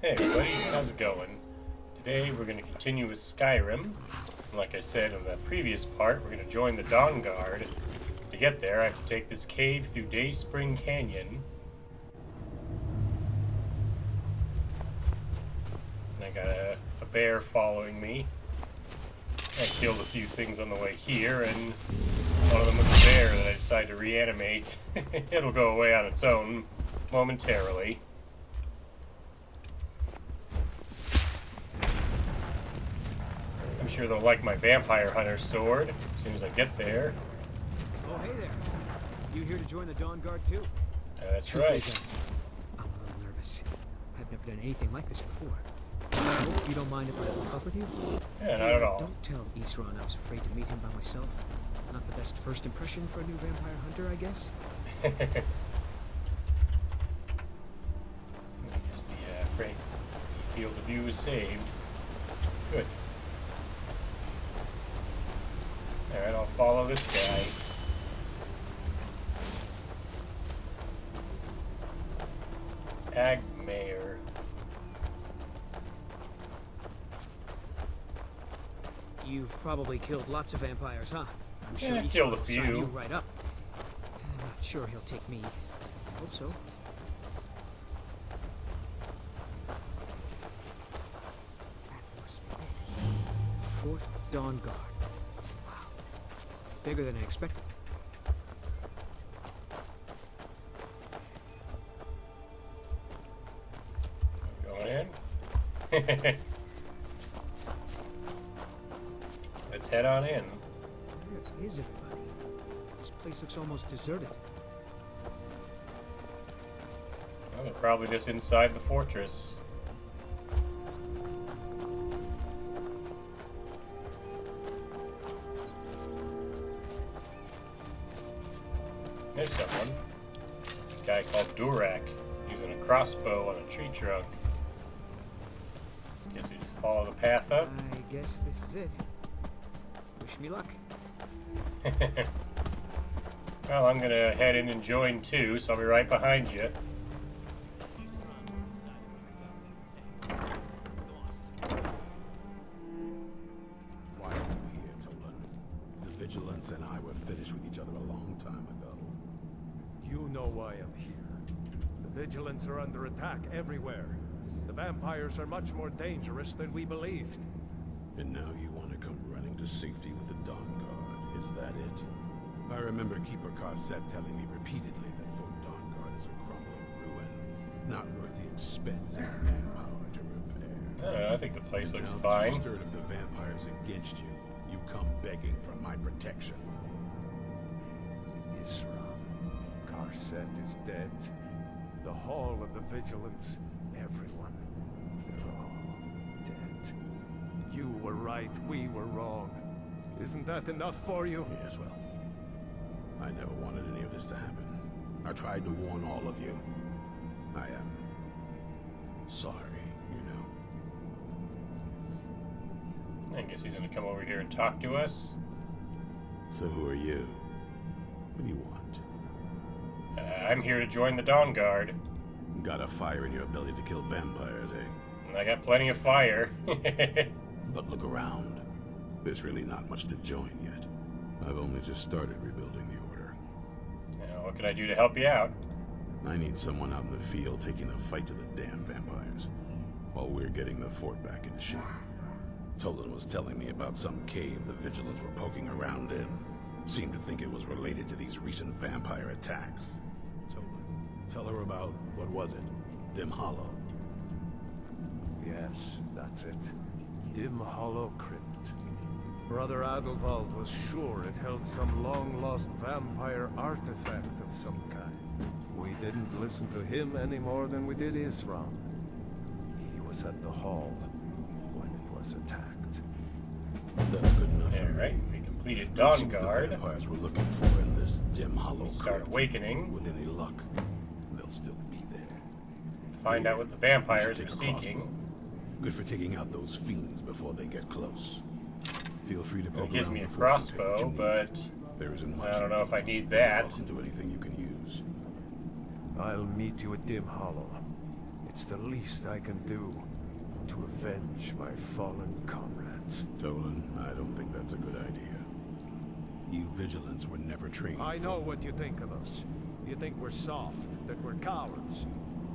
Hey everybody, how's it going? Today we're going to continue with Skyrim. Like I said in the previous part, we're going to join the Dawnguard. To get there, I have to take this cave through Dayspring Canyon. And I got a bear following me. I killed a few things on the way here, and one of them was a bear that I decided to reanimate. It'll go away on its own momentarily. I'm sure they'll like my vampire hunter sword as soon as I get there. Oh, hey there. You here to join the Dawnguard too? That's right. I'm a little nervous. I've never done anything like this before. I hope you don't mind if I walk up with you? Yeah, not at all. Don't tell Isran I was afraid to meet him by myself. Not the best first impression for a new vampire hunter, I guess. I guess the field of view is saved. Good. Alright, I'll follow this guy. Agmayer. You've probably killed lots of vampires, huh? I'm sure Yeah, Isran killed a will sign few. you right up. I'm not sure he'll take me. I hope so. That must be it. Fort Dawnguard. Wow. Bigger than I expected. Going in. Let's head on in. Where is everybody? This place looks almost deserted. Well, they're probably just inside the fortress. There's someone. A guy called Durak, using a crossbow on a tree trunk. Guess we just follow the path up. I guess this is it. Wish me luck. Well, I'm gonna head in and join too, so I'll be right behind you. Why are you here, Tolan? The Vigilance and I were finished with each other a long time ago. You know why I'm here. The Vigilants are under attack everywhere. The vampires are much more dangerous than we believed. And now you want to come running to safety with the Dawnguard, is that it? I remember Keeper Carset telling me repeatedly that Fort Dawnguard is a crumbling ruin, not worth the expense and manpower to repair. I don't know, I think the place looks Now that fine. you've stirred up the vampires against you, you come begging for my protection. Isran. Carset is dead. The Hall of the Vigilance. Everyone. They're all dead. You were right, we were wrong. Isn't that enough for you? Yes, well, I never wanted any of this to happen. I tried to warn all of you. I am sorry, you know. I guess he's gonna come over here and talk to us. So who are you? What do you want? I'm here to join the Dawnguard. Got a fire in your ability to kill vampires, eh? And I got plenty of fire. But look around. There's really not much to join yet. I've only just started rebuilding the Order. What can I do to help you out? I need someone out in the field taking the fight to the damn vampires, while we're getting the fort back in shape. Tolan was telling me about some cave the Vigilants were poking around in. Seemed to think it was related to these recent vampire attacks. Tolan, tell her about, what was it? Dim Hollow. Yes, that's it. Dim Hollow Crypt. Brother Adelwald was sure it held some long-lost vampire artifact of some kind. We didn't listen to him any more than we did Isran. He was at the hall when it was attacked. That's good enough for Alright, me. we completed Let's see what the Dawnguard. vampires were looking for in this Dim Hollow Start crypt. awakening. With any luck, they'll still be there. Find out what the You vampires should are take a seeking. crossbow. Good for taking out those fiends before they get close. Feel free to poke It gives around me a the fort and take what crossbow, you need. but There isn't much. I don't know if I need that. Into anything you can use. I'll meet you at Dim Hollow. It's the least I can do to avenge my fallen comrades. Tolan, I don't think that's a good idea. You vigilants were never trained. I know what you think of us. You think we're soft, that we're cowards.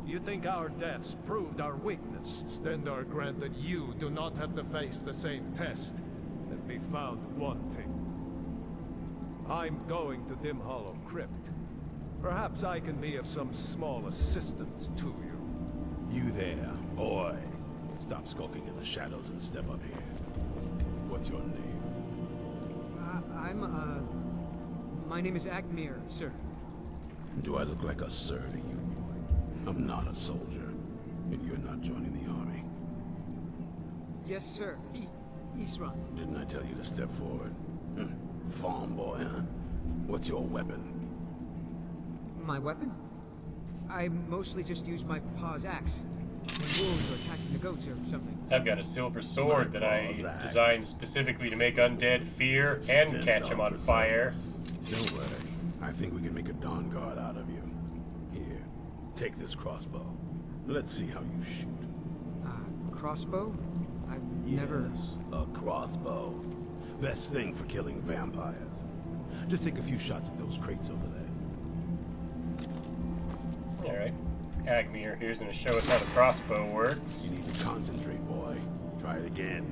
You think our deaths proved our weakness. Stendarr granted you do not have to face the same test and be found wanting. I'm going to Dim Hollow Crypt. Perhaps I can be of some small assistance to you. You there, boy. Stop skulking in the shadows and step up here. What's your name? My name is Agmir, sir. Do I look like a sir to you, boy? I'm not a soldier, and you're not joining the army. Yes, sir. Isran. Didn't I tell you to step forward? Farm boy, huh? What's your weapon? My weapon? I mostly just use my paw's axe. When wolves are attacking the goats or something. I've got a silver sword that I designed specifically to make undead fear and catch them on fire. Don't worry. I think we can make a Dawnguard out of you. Here, take this crossbow. Let's see how you shoot. Crossbow? I've never... Yes, a crossbow. Best thing for killing vampires. Just take a few shots at those crates over there. Alright. Agmir here's going to show us how the crossbow works. You need to concentrate, boy. Try it again.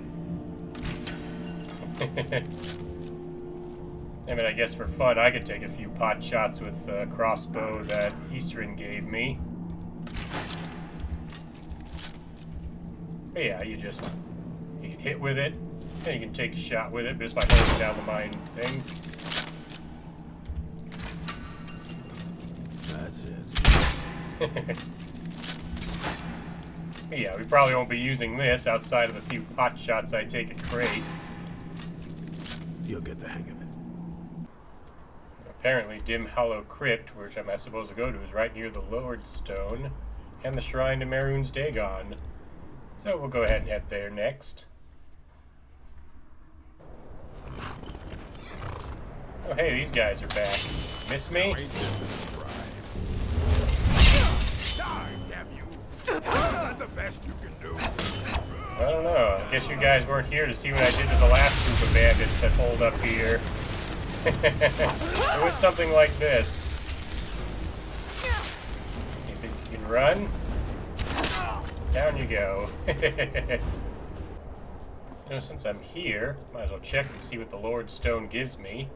I mean, I guess for fun, I could take a few pot shots with the crossbow that Isran gave me. But yeah, you can hit with it, and you can take a shot with it just by holding down the mine thing. That's it. Yeah, we probably won't be using this outside of the few pot shots I take at crates. You'll get the hang of it. Apparently, Dim Hollow Crypt, which I'm supposed to go to, is right near the Lord Stone and the Shrine to Mehrunes Dagon. So we'll go ahead and head there next. Oh, hey, these guys are back. Miss me? The best you can do. I don't know. I guess you guys weren't here to see what I did to the last group of bandits that holed up here. It went something like this. You think you can run? Down you go. You know, since I'm here, might as well check and see what the Lord Stone gives me.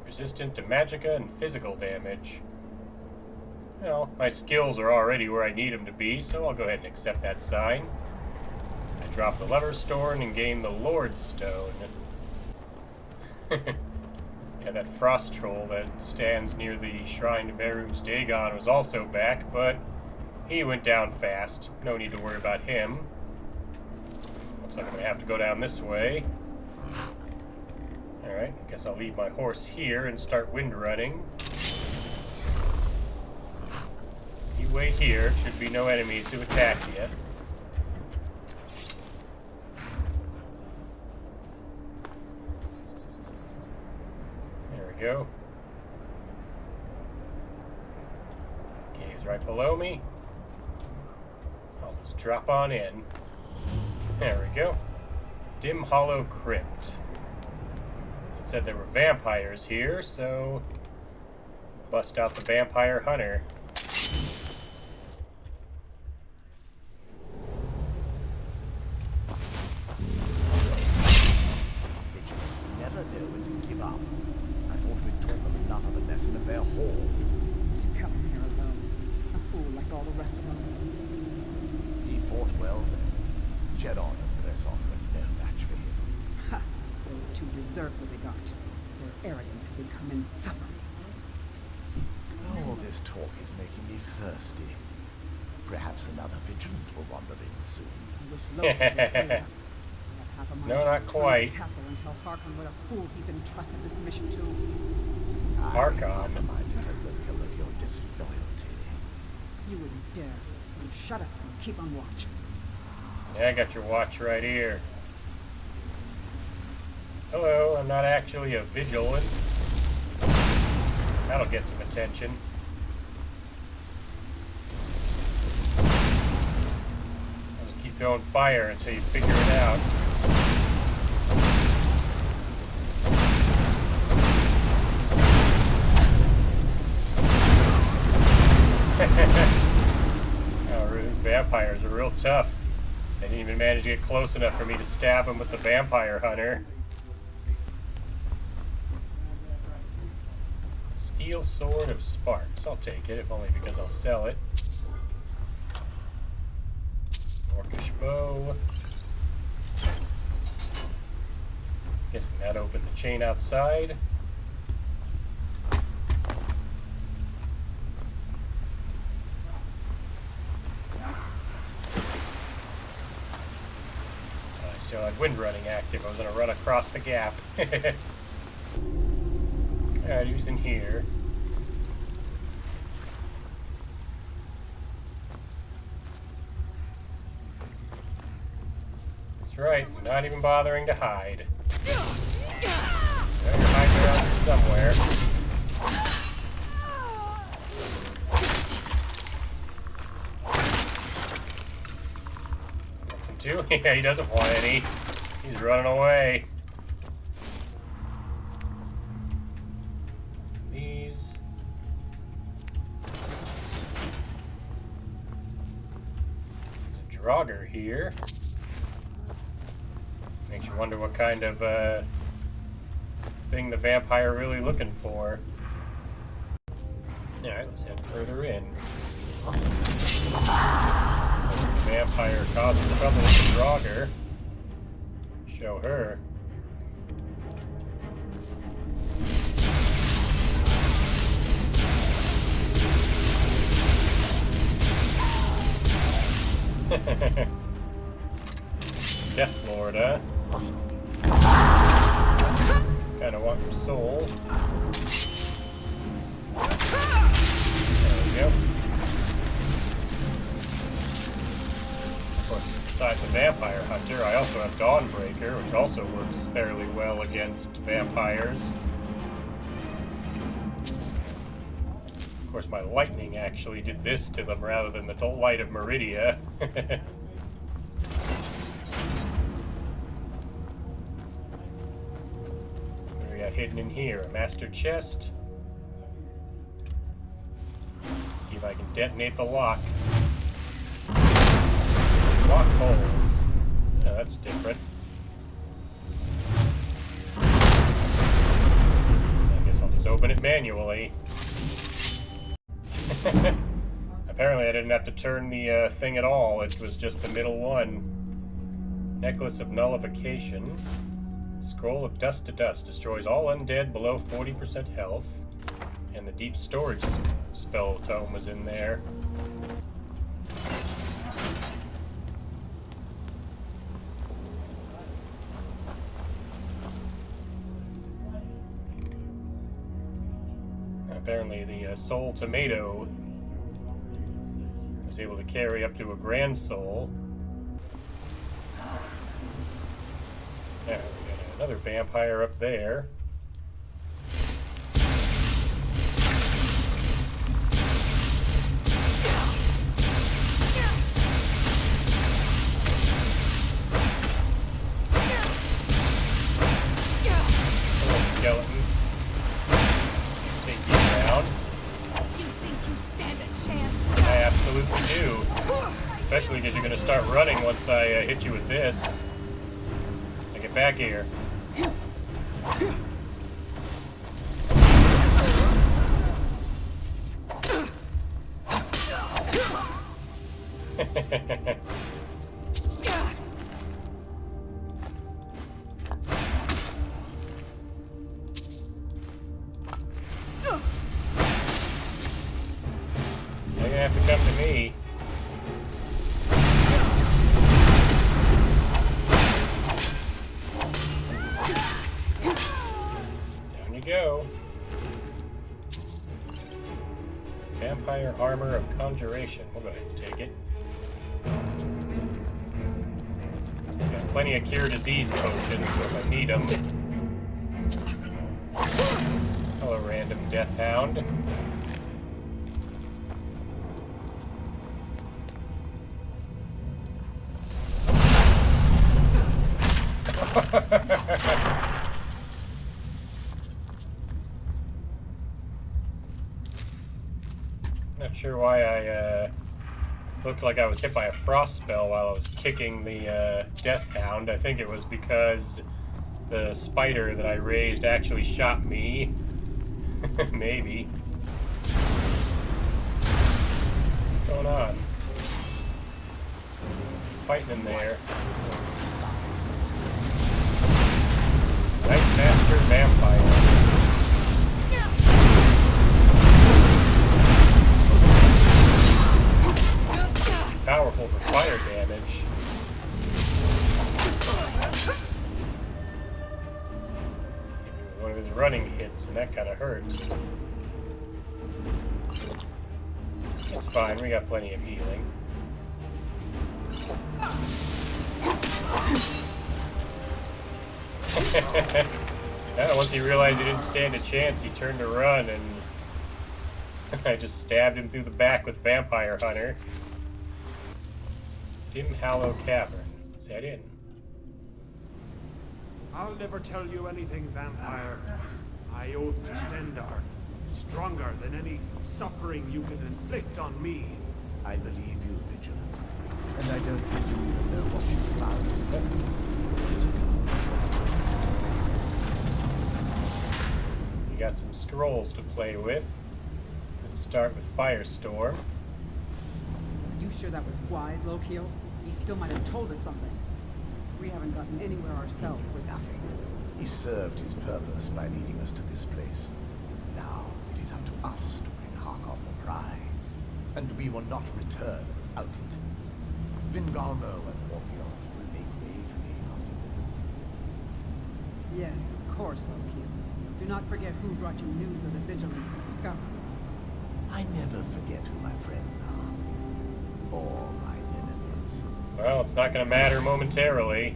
Resistant to magicka and physical damage. Well, my skills are already where I need them to be, so I'll go ahead and accept that sign. I drop the Leverstone and gain the Lord Stone. Yeah, that frost troll that stands near the Shrine to Mehrunes Dagon was also back, but he went down fast. No need to worry about him. Looks like I'm going to have to go down this way. Alright, I guess I'll leave my horse here and start wind running. You wait here. Should be no enemies to attack you. There we go. Cave's right below me. I'll just drop on in. There we go. Dim Hollow Crypt. It said there were vampires here, so bust out the vampire hunter. Never know when to give up. I thought we'd taught them enough of a lesson of their hall. To come here alone, a fool like all the rest of them. He fought well then. Jedon and Bressoff were no match for him. Ha! Those two deserved what they got. Their arrogance had become insufferable. All this talk is making me thirsty. Perhaps another vigilant will wander in soon. I wish Lord had cleared up. I have half a mind No, to not return to quite. the castle and tell Harkon what a fool he's entrusted this mission to. Harkon. I'm mind to tell Volkihar of your disloyalty. You wouldn't dare. Then shut up and keep on watch. Yeah, I got your watch right here. Hello, I'm not actually a vigilant. That'll get some attention. throwing fire until you figure it out. Oh, these vampires are real tough. They didn't even manage to get close enough for me to stab him with the vampire hunter. Steel Sword of Sparks. I'll take it, if only because I'll sell it. Orcish Bow. Guessing that opened the chain outside. I still had wind running active. I was going to run across the gap. Alright, who's in here? That's right, not even bothering to hide. You're hiding around here somewhere. Want some too? Yeah, he doesn't want any. He's running away. Draugr here. Makes you wonder what kind of thing the vampire really looking for. Alright, let's head further in. So the vampire causing trouble with Draugr. Show her. Death Lord, huh? Kinda want your soul. There we go. Of course, besides the vampire hunter, I also have Dawnbreaker, which also works fairly well against vampires. Of course, my lightning actually did this to them rather than the light of Meridia. What do we got hidden in here? A master chest. See if I can detonate the lock. Lock holes. Oh, that's different. I guess I'll just open it manually. Apparently I didn't have to turn the thing at all. It was just the middle one. Necklace of Nullification. Scroll of Dust to Dust. Destroys all undead below 40% health. And the Deep Storage spell tome was in there. Apparently the soul tomato was able to carry up to a grand soul. Now we got another vampire up there. Hello, skeleton. I absolutely do. Especially because you're going to start running once I hit you with this. Now get back here. You're gonna have to come to me. Down you go. Vampire Armor of Conjuration. We'll go ahead and take it. Got plenty of Cure Disease potions, so if I need them. Hello, random Death Hound. Not sure why I looked like I was hit by a frost spell while I was kicking the Death Hound. I think it was because the spider that I raised actually shot me. Maybe. What's going on? Fighting in there. Night Master Vampire. Powerful for fire damage. One of his running hits, and that kind of hurts. It's fine, we got plenty of healing. Yeah, once he realized he didn't stand a chance, he turned to run, and I just stabbed him through the back with Vampire Hunter. Dim Hallow Cavern. Is that in? I'll never tell you anything, vampire. I oath to Stendar, stronger than any suffering you can inflict on me. I believe you, Vigilant. And I don't think you even know what you found. You got some scrolls to play with. Let's start with Firestorm. You sure that was wise, Volkihar? He still might have told us something. We haven't gotten anywhere ourselves with nothing. He served his purpose by leading us to this place. Now it is up to us to bring Harkon the prize. And we will not return without it. Vingalmo and Volkihar will make way for me after this. Yes, of course, Volkihar. Do not forget who brought you news of the vigilance to Skyrim. I never forget who my friends are. Or my enemies. Well, it's not going to matter momentarily.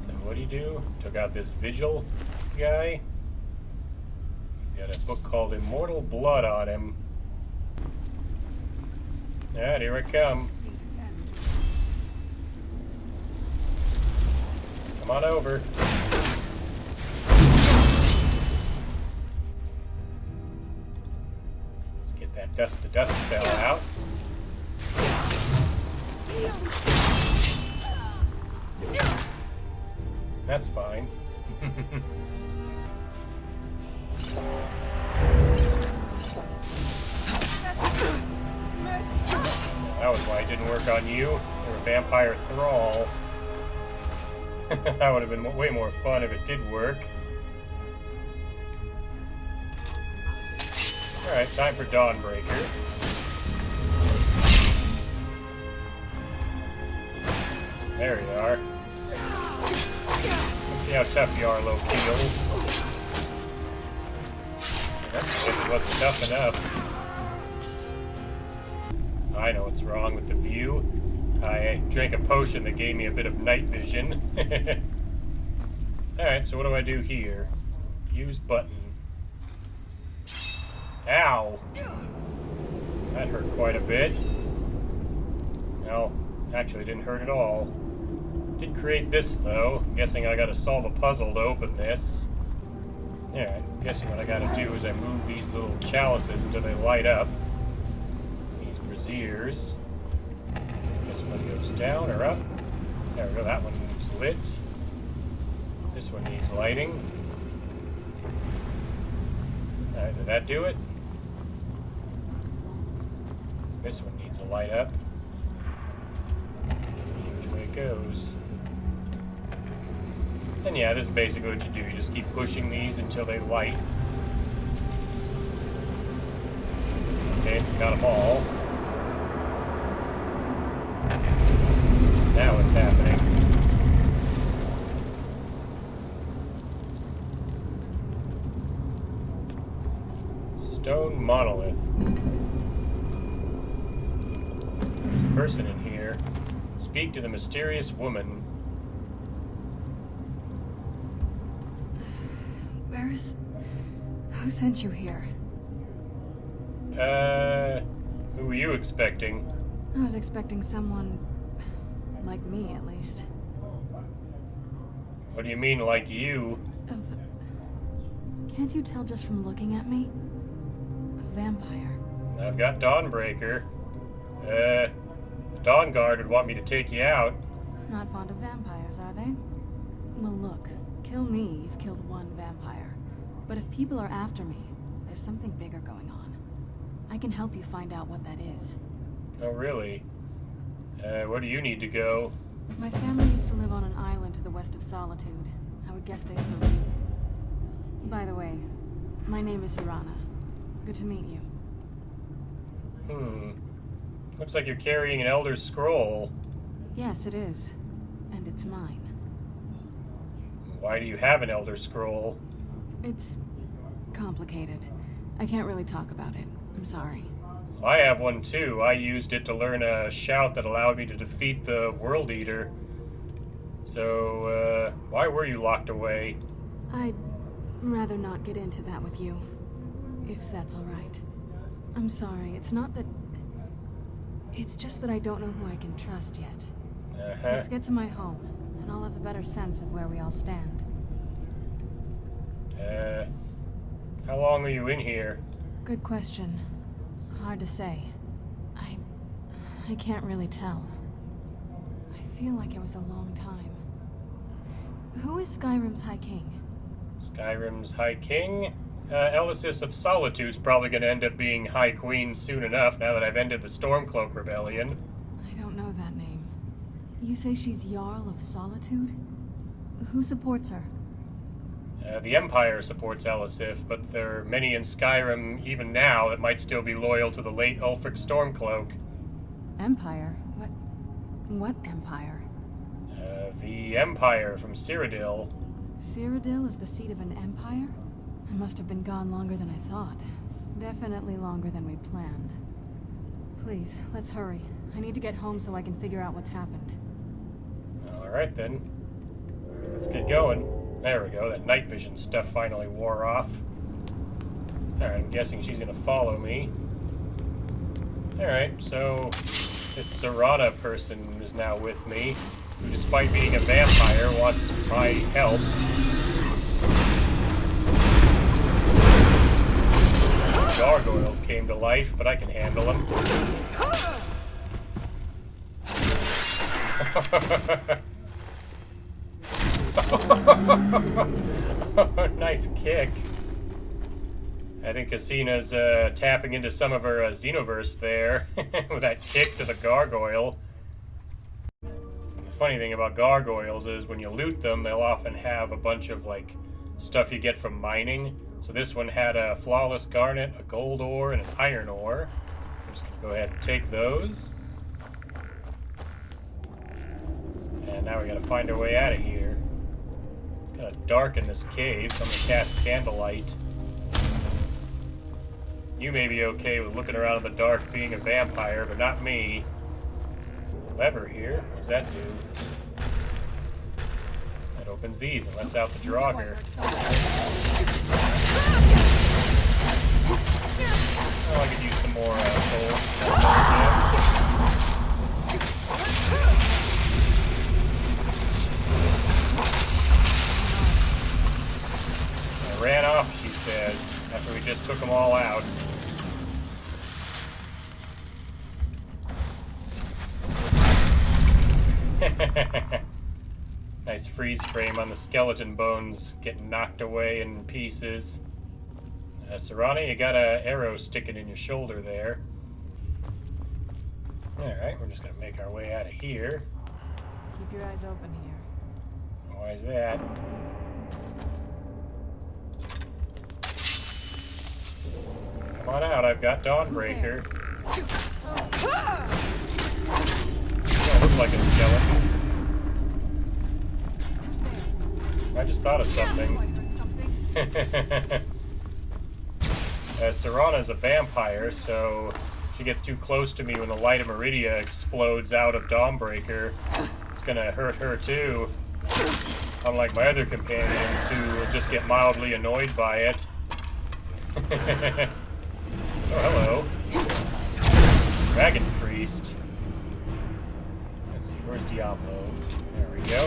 So what do? Took out this Vigil guy. He's got a book called Immortal Blood on him. Alright, here I come. Come on over. Let's get that dust to dust spell out. That's fine. That was why it didn't work on you. You're a vampire thrall. That would have been way more fun if it did work. Alright, time for Dawnbreaker. There you are. Let's see how tough you are, Volkihar. I guess it wasn't tough enough. I know what's wrong with the view. I drank a potion that gave me a bit of night vision. Alright, so what do I do here? Use button. Ow! That hurt quite a bit. Well, actually it didn't hurt at all. Did create this, though. I'm guessing I gotta solve a puzzle to open this. Yeah, I'm guessing what I gotta do is I move these little chalices until they light up. These braziers. This one goes down or up. There we go, that one's lit. This one needs lighting. Alright, did that do it? This one needs a light up. Let's see which way it goes. And yeah, this is basically what you do. You just keep pushing these until they light. Okay, got them all. Now what's happening? Stone monolith. There's a person in here. Speak to the mysterious woman. Who sent you here? Who were you expecting? I was expecting someone Like me, at least. What do you mean, like you? Can't you tell just from looking at me? A vampire. I've got Dawnbreaker. The Dawnguard would want me to take you out. Not fond of vampires, are they? Well, look. Kill me, you've killed one vampire. But if people are after me, there's something bigger going on. I can help you find out what that is. Oh, really? Where do you need to go? My family used to live on an island to the west of Solitude. I would guess they still do. By the way, my name is Serana. Good to meet you. Looks like you're carrying an Elder Scroll. Yes, it is. And it's mine. Why do you have an Elder Scroll? It's complicated. I can't really talk about it. I'm sorry. I have one too. I used it to learn a shout that allowed me to defeat the World Eater. So, why were you locked away? I'd rather not get into that with you, if that's all right. I'm sorry, it's not that... It's just that I don't know who I can trust yet. Let's get to my home, and I'll have a better sense of where we all stand. How long are you in here? Good question. Hard to say. I can't really tell. I feel like it was a long time. Who is Skyrim's High King? Skyrim's High King? Elysis of Solitude's probably going to end up being High Queen soon enough, now that I've ended the Stormcloak Rebellion. I don't know that name. You say she's Jarl of Solitude? Who supports her? The Empire supports Elysis, but there are many in Skyrim, even now, that might still be loyal to the late Ulfric Stormcloak. Empire? What Empire? The Empire from Cyrodiil. Cyrodiil is the seat of an empire? It must have been gone longer than I thought. Definitely longer than we planned. Please, let's hurry. I need to get home so I can figure out what's happened. Alright then. Let's get going. There we go, that night vision stuff finally wore off. Alright, I'm guessing she's gonna follow me. Alright, so this Serana person is now with me, who despite being a vampire wants my help. Gargoyles came to life, but I can handle them. Nice kick. I think Cousina's tapping into some of her Xenoverse there with that kick to the gargoyle. The funny thing about gargoyles is when you loot them, they'll often have a bunch of like stuff you get from mining. So this one had a flawless garnet, a gold ore, and an iron ore. I'm just gonna go ahead and take those. And now we gotta find our way out of here. It's kind of dark in this cave, so I'm gonna cast Candlelight. You may be okay with looking around in the dark being a vampire, but not me. Lever here. What's that do? That opens these and lets out the Draugr. Oh, I could use some more gold. I ran off, she says, after we just took them all out. Nice freeze frame on the skeleton bones getting knocked away in pieces. Serana, you got an arrow sticking in your shoulder there. Alright, we're just going to make our way out of here. Keep your eyes open here. Why is that? Come on out, I've got Dawnbreaker. Don't look like a skeleton. I just thought of something. Serana's a vampire, so if she gets too close to me when the light of Meridia explodes out of Dawnbreaker, it's gonna hurt her too. Unlike my other companions who will just get mildly annoyed by it. Oh, hello. Dragon Priest. Let's see, where Where's Diablo? There we go.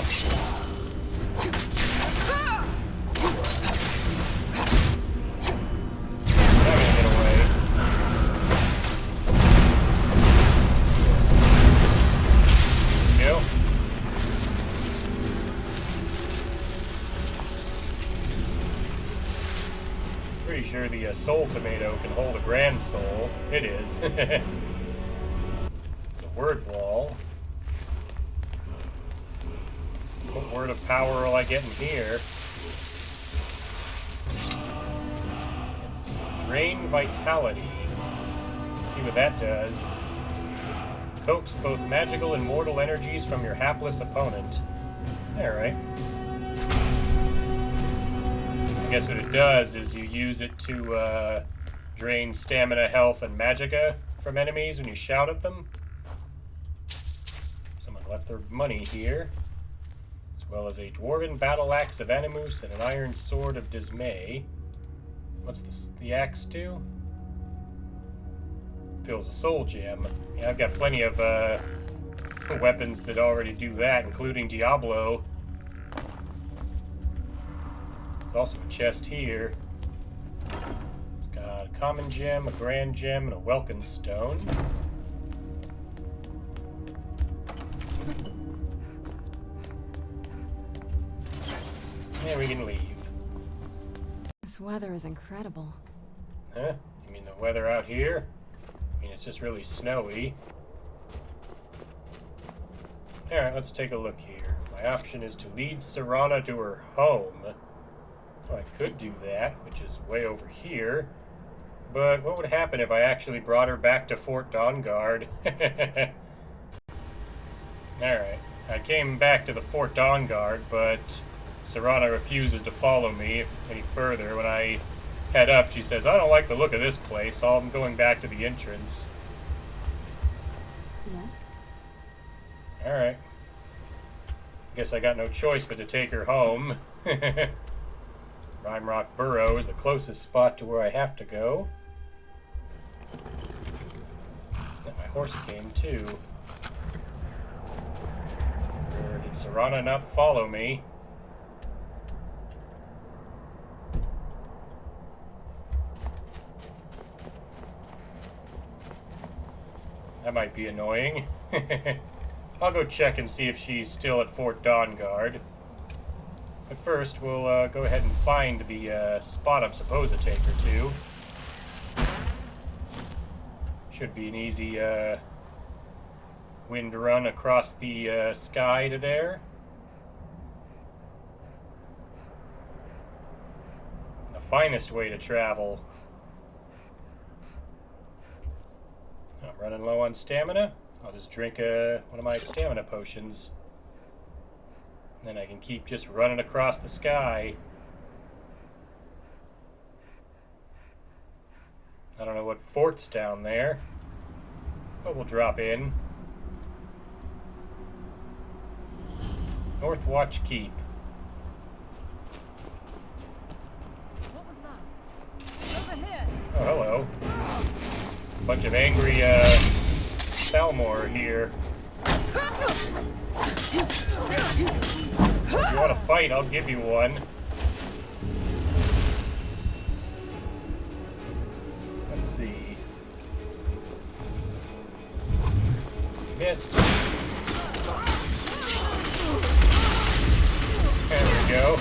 Not gonna get away. There we go. Pretty sure the soul tomato can hold a grand soul. It is. The word wall. What word of power will I get in here? It's drain vitality. See what that does. Coax both magical and mortal energies from your hapless opponent. Alright. I guess what it does is you use it to drain stamina, health, and magicka from enemies when you shout at them. Someone left their money here. As well as a dwarven battle axe of Animus and an iron sword of Dismay. What's the axe do? Fills a soul gem. Yeah, I've got plenty of weapons that already do that, including Diablo. There's also a chest here. It's got a common gem, a grand gem, and a welkin stone. And we can leave. This weather is incredible. Huh? You mean the weather out here? I mean, it's just really snowy. Alright, let's take a look here. My option is to lead Serana to her home. Well, I could do that, which is way over here. But what would happen if I actually brought her back to Fort Dawnguard? Alright, I came back to the Fort Dawnguard, but Serana refuses to follow me any further. When I head up, she says, I don't like the look of this place, so I'm going back to the entrance. Yes? Alright. Guess I got no choice but to take her home. Rime Rock Burrow is the closest spot to where I have to go. And my horse came too. Or did Serana not follow me? That might be annoying. I'll go check and see if she's still at Fort Dawnguard. But first, we'll go ahead and find the spot I'm supposed to take her to. Should be an easy wind run across the sky to there. The finest way to travel. I'm running low on stamina. I'll just drink one of my stamina potions. Then I can keep just running across the sky. I don't know what fort's down there, but we'll drop in. Northwatch Keep. What was that? Over here. Oh, hello. Bunch of angry Salmor here. If you want to fight, I'll give you one. Let's see. Missed. There we go.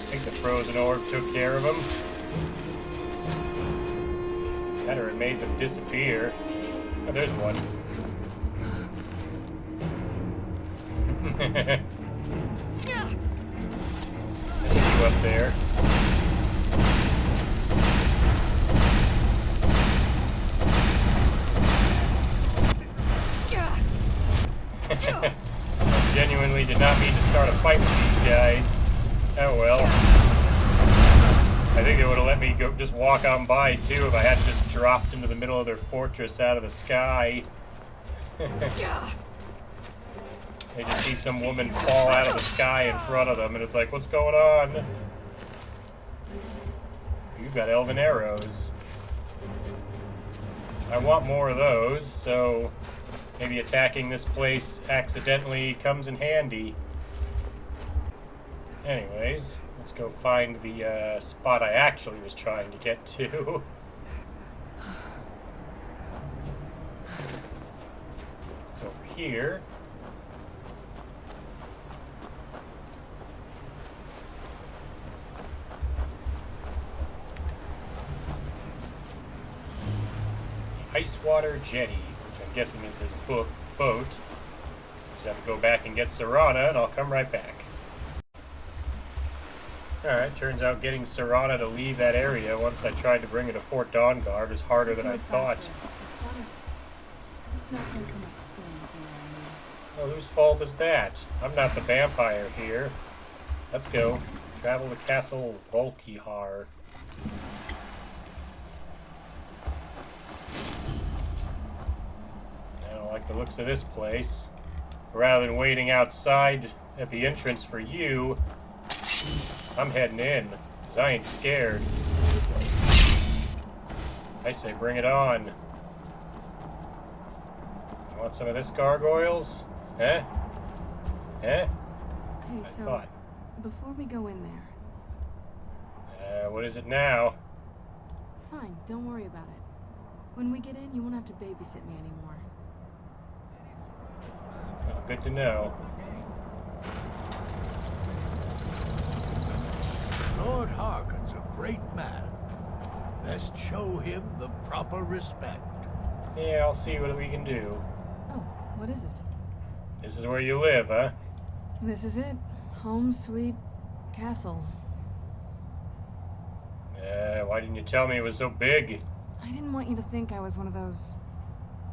I think the frozen orb took care of them. Better, it made them disappear. Oh, there's one. There's you up there. I genuinely did not mean to start a fight with these guys. Oh well. I think they would have let me go just walk on by too if I hadn't just dropped into the middle of their fortress out of the sky. They just see some woman fall out of the sky in front of them, and it's like, what's going on? You've got elven arrows. I want more of those, so Maybe attacking this place accidentally comes in handy. Anyways, let's go find the spot I actually was trying to get to. It's over here. Icewater Jetty, which I'm guessing is this boat. Just have to go back and get Serana, and I'll come right back. Alright, turns out getting Serana to leave that area once I tried to bring her to Fort Dawnguard was harder than I thought. It's not good for my skin looking around me. Well, whose fault is that? I'm not the vampire here. Let's go. Travel to Castle Volkihar. I don't like the looks of this place. Rather than waiting outside at the entrance for you, I'm heading in, because I ain't scared. I say bring it on. You want some of this, gargoyles? Eh? Eh? Hey, so before we go in there... what is it now? Fine, don't worry about it. When we get in, you won't have to babysit me anymore. Well, good to know. Lord Harkon's a great man. Best show him the proper respect. Yeah, I'll see what we can do. Oh, what is it? This is where you live, huh? This is it. Home sweet castle. Why didn't you tell me it was so big? I didn't want you to think I was one of those,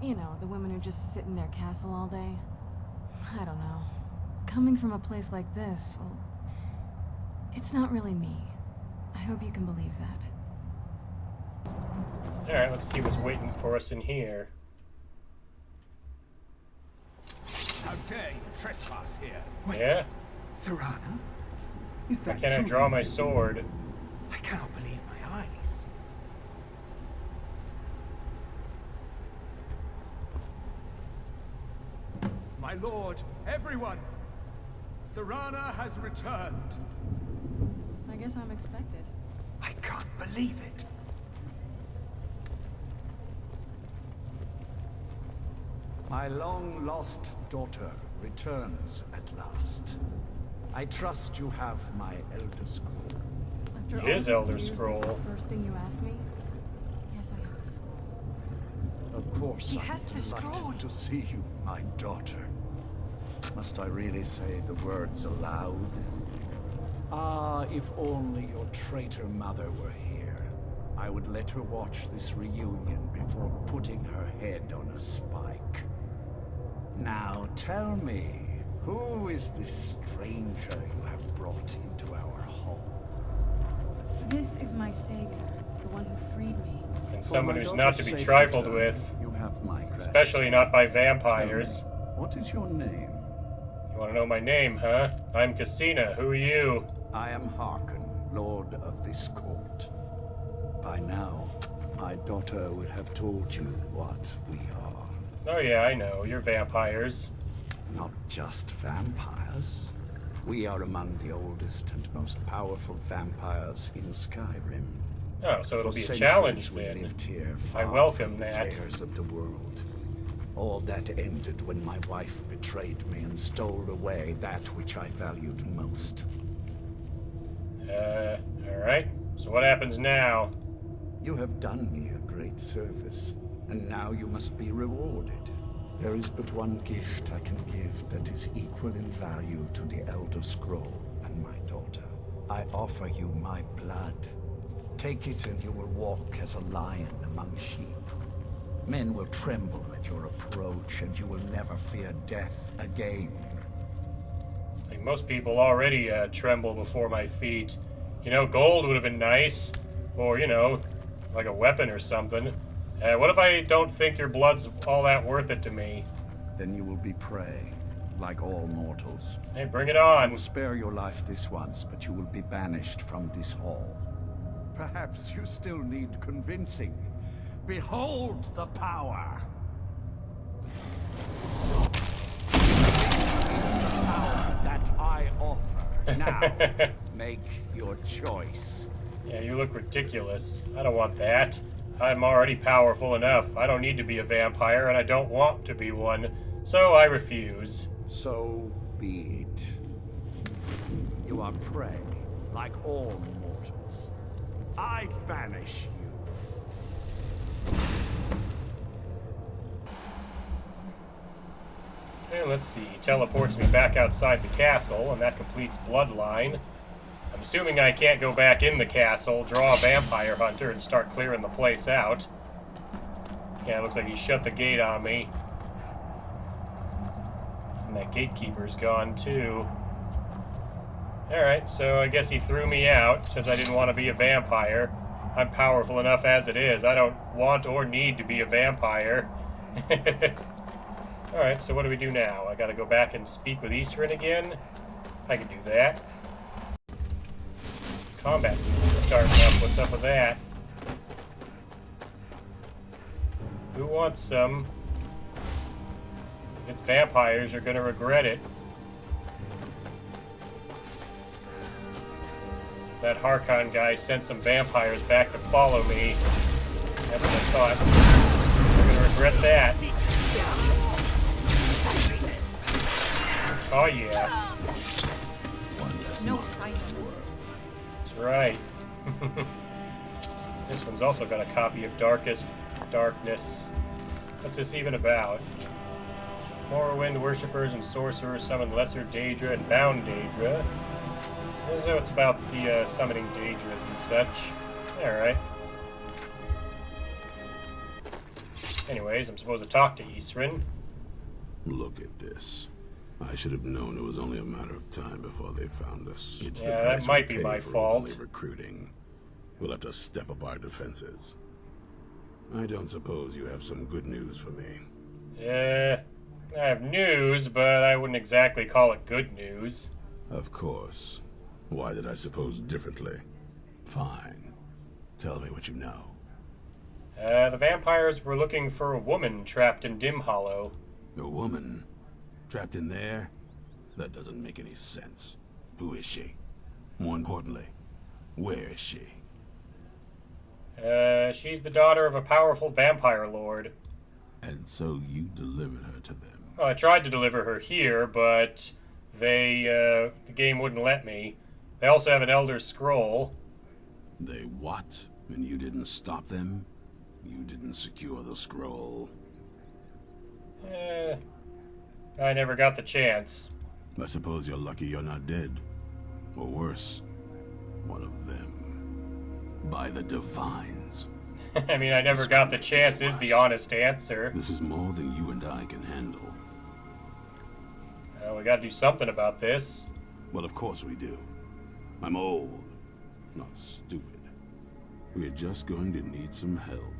you know, the women who just sit in their castle all day. I don't know. Coming from a place like this, well, it's not really me. I hope you can believe that. Alright, let's see what's waiting for us in here. How dare you trespass here? Wait. Yeah? Serana? Is Why that can't I truly draw my you? sword? I cannot believe my eyes. My lord, everyone! Serana has returned. I guess I'm expected. I can't believe it. My long-lost daughter returns at last. I trust you have my Elder Scroll. After His all these Elder years, Scroll. That's the first thing you ask me? Yes, I have the scroll. Of course, He I'm has the scroll. delighted to see you, my daughter. Must I really say the words aloud? Ah, if only your traitor mother were here. I would let her watch this reunion before putting her head on a spike. Now tell me, who is this stranger you have brought into our home? This is my savior, the one who freed me. And For someone my who's not daughter's to be safe trifled return, with. You have my Especially gratitude. not by Tell me, vampires. what is your name? You want to know my name, huh? I'm Cousina. Who are you? I am Harkon, Lord of this court. By now, my daughter would have told you what we are. Oh yeah, I know. You're vampires. Not just vampires. We are among the oldest and most powerful vampires in Skyrim. Oh, so it'll For be a centuries challenge we then. lived here, I far welcome from the that. cares of the world. All that ended when my wife betrayed me and stole away that which I valued most. Alright. So what happens now? You have done me a great service, and now you must be rewarded. There is but one gift I can give that is equal in value to the Elder Scroll and my daughter. I offer you my blood. Take it and you will walk as a lion among sheep. Men will tremble at your approach, and you will never fear death again. Like most people already tremble before my feet. You know, gold would have been nice. Or, you know, like a weapon or something. What if I don't think your blood's all that worth it to me? Then you will be prey, like all mortals. Hey, bring it I on. will spare your life this once, but you will be banished from this hall. Perhaps you still need convincing. Behold the power! that I offer. Now, make your choice. Yeah, you look ridiculous. I don't want that. I'm already powerful enough. I don't need to be a vampire, and I don't want to be one. So I refuse. So be it. You are prey, like all mortals. I banish you. Okay, let's see. He teleports me back outside the castle, and that completes Bloodline. I'm assuming I can't go back in the castle, draw a vampire hunter, and start clearing the place out. Yeah, it looks like he shut the gate on me. And that gatekeeper's gone, too. Alright, so I guess he threw me out, since I didn't want to be a vampire. I'm powerful enough as it is. I don't want or need to be a vampire. Alright, so what do we do now? I gotta go back and speak with Isrin again? I can do that. Combat starting up. What's up with that? Who wants some? If it's vampires, you're gonna regret it. That Harkon guy sent some vampires back to follow me. That's what I thought. You're gonna regret that. Oh yeah. No sight. That's right. This one's also got a copy of Darkest Darkness. What's this even about? Morrowind worshippers and sorcerers summon Lesser Daedra and Bound Daedra. So it's about the summoning Daedras and such. Alright. Anyways, I'm supposed to talk to Isrin. Look at this. I should have known it was only a matter of time before they found us. It's Yeah, the price that might we be pay my for fault. early recruiting. We'll have to step up our defenses. I don't suppose you have some good news for me. I have news, but I wouldn't exactly call it good news. Of course. Why did I suppose differently? Fine. Tell me what you know. The vampires were looking for a woman trapped in Dim Hollow. A woman? Trapped in there? That doesn't make any sense. Who is she? More importantly, where is she? She's the daughter of a powerful vampire lord. And so you delivered her to them? Well, I tried to deliver her here, but the game wouldn't let me. They also have an Elder Scroll. They what? And you didn't stop them? You didn't secure the scroll? I never got the chance. I suppose you're lucky you're not dead. Or worse, one of them. By the Divines. I mean, I never got the chance is the honest answer. This is more than you and I can handle. Well, we gotta do something about this. Well, of course we do. I'm old, not stupid. We're just going to need some help.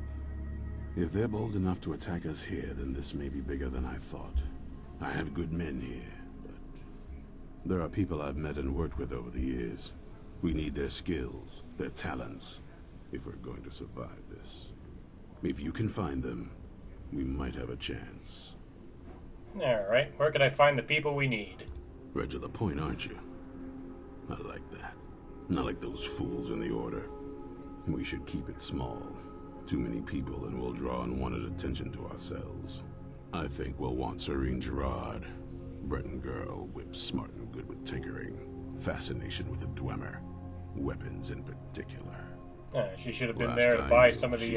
If they're bold enough to attack us here, then this may be bigger than I thought. I have good men here, but there are people I've met and worked with over the years. We need their skills, their talents, if we're going to survive this. If you can find them, we might have a chance. Alright, where can I find the people we need? Right to the point, aren't you? I like that. Not like those fools in the Order. We should keep it small. Too many people and we'll draw unwanted attention to ourselves. I think we'll want Serene Gerard. Breton girl, whip smart and good with tinkering. Fascination with the Dwemer. Weapons in particular. She should have been there to buy some of the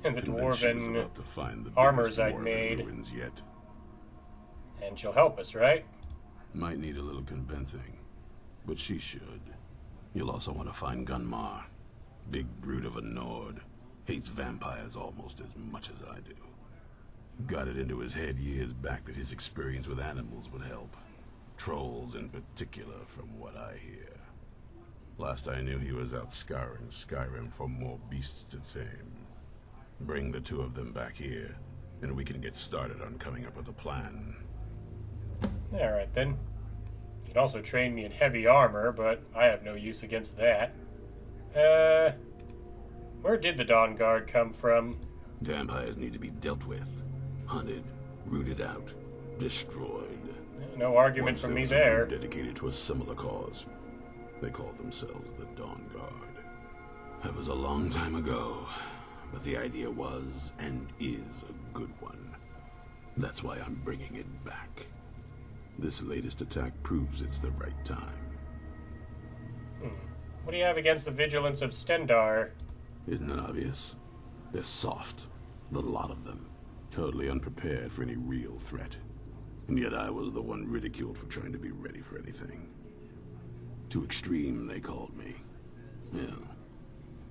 dwarven armors I'd made. Yet. And she'll help us, right? Might need a little convincing, but she should. You'll also want to find Gunmar. Big brute of a Nord. Hates vampires almost as much as I do. Got it into his head years back that his experience with animals would help. Trolls in particular, from what I hear. Last I knew, he was out scouring Skyrim for more beasts to tame. Bring the two of them back here, and we can get started on coming up with a plan. Alright then. You can also train me in heavy armor, but I have no use against that. Where did the Dawnguard come from? Vampires need to be dealt with. Hunted, rooted out, destroyed. No argument Once from me was a there. group dedicated to a similar cause. They called themselves the Dawnguard. That was a long time ago, but the idea was and is a good one. That's why I'm bringing it back. This latest attack proves it's the right time. What do you have against the vigilance of Stendarr? Isn't it obvious? They're soft, the lot of them. Totally unprepared for any real threat. And yet I was the one ridiculed for trying to be ready for anything. Too extreme, they called me. Well,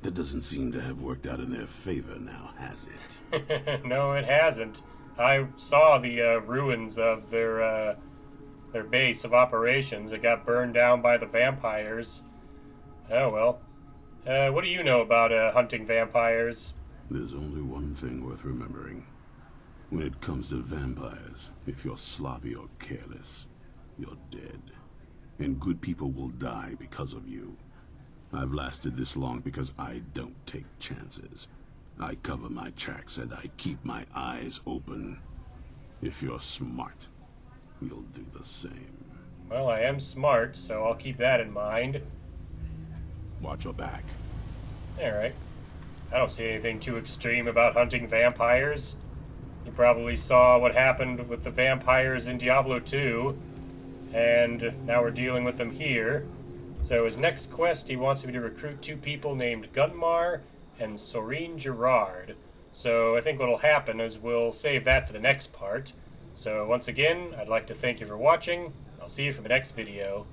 that doesn't seem to have worked out in their favor now, has it? No, it hasn't. I saw the ruins of their base of operations. It got burned down by the vampires. Oh well. What do you know about hunting vampires? There's only one thing worth remembering. When it comes to vampires, if you're sloppy or careless, you're dead. And good people will die because of you. I've lasted this long because I don't take chances. I cover my tracks and I keep my eyes open. If you're smart, you'll do the same. Well, I am smart, so I'll keep that in mind. Watch your back. Alright. I don't see anything too extreme about hunting vampires. You probably saw what happened with the vampires in Diablo 2, and now we're dealing with them here. So his next quest, he wants me to recruit 2 people named Gunmar and Soreen Gerard. So I think what'll happen is we'll save that for the next part. So once again, I'd like to thank you for watching. I'll see you for the next video.